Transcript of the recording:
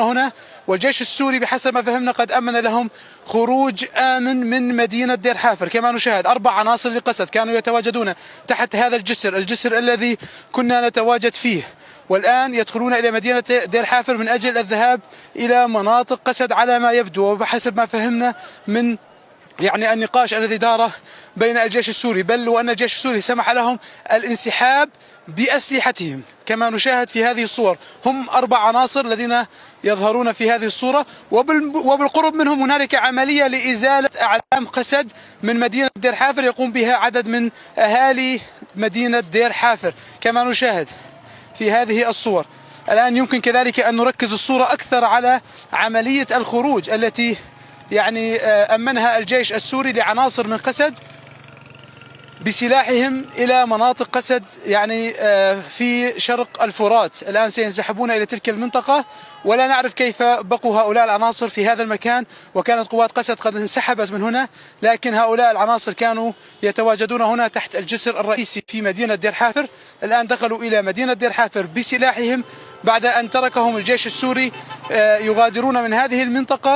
هنا، والجيش السوري بحسب ما فهمنا قد أمن لهم خروج آمن من مدينة دير حافر. كما نشاهد 4 عناصر لقسد كانوا يتواجدون تحت هذا الجسر الذي كنا نتواجد فيه، والآن يدخلون إلى مدينة دير حافر من أجل الذهاب إلى مناطق قسد على ما يبدو، وبحسب ما فهمنا من النقاش الذي دار بين الجيش السوري، بل وأن الجيش السوري سمح لهم الانسحاب بأسلحتهم كما نشاهد في هذه الصور. هم 4 عناصر الذين يظهرون في هذه الصورة، وبالقرب منهم هنالك عملية لإزالة أعلام قسد من مدينة دير حافر يقوم بها عدد من أهالي مدينة دير حافر كما نشاهد في هذه الصور. الآن يمكن كذلك أن نركز الصورة أكثر على عملية الخروج التي أمنها الجيش السوري لعناصر من قسد بسلاحهم إلى مناطق قسد في شرق الفرات. الآن سينسحبون إلى تلك المنطقة، ولا نعرف كيف بقوا هؤلاء العناصر في هذا المكان، وكانت قوات قسد قد انسحبت من هنا، لكن هؤلاء العناصر كانوا يتواجدون هنا تحت الجسر الرئيسي في مدينة دير حافر. الآن دخلوا إلى مدينة دير حافر بسلاحهم بعد أن تركهم الجيش السوري يغادرون من هذه المنطقة.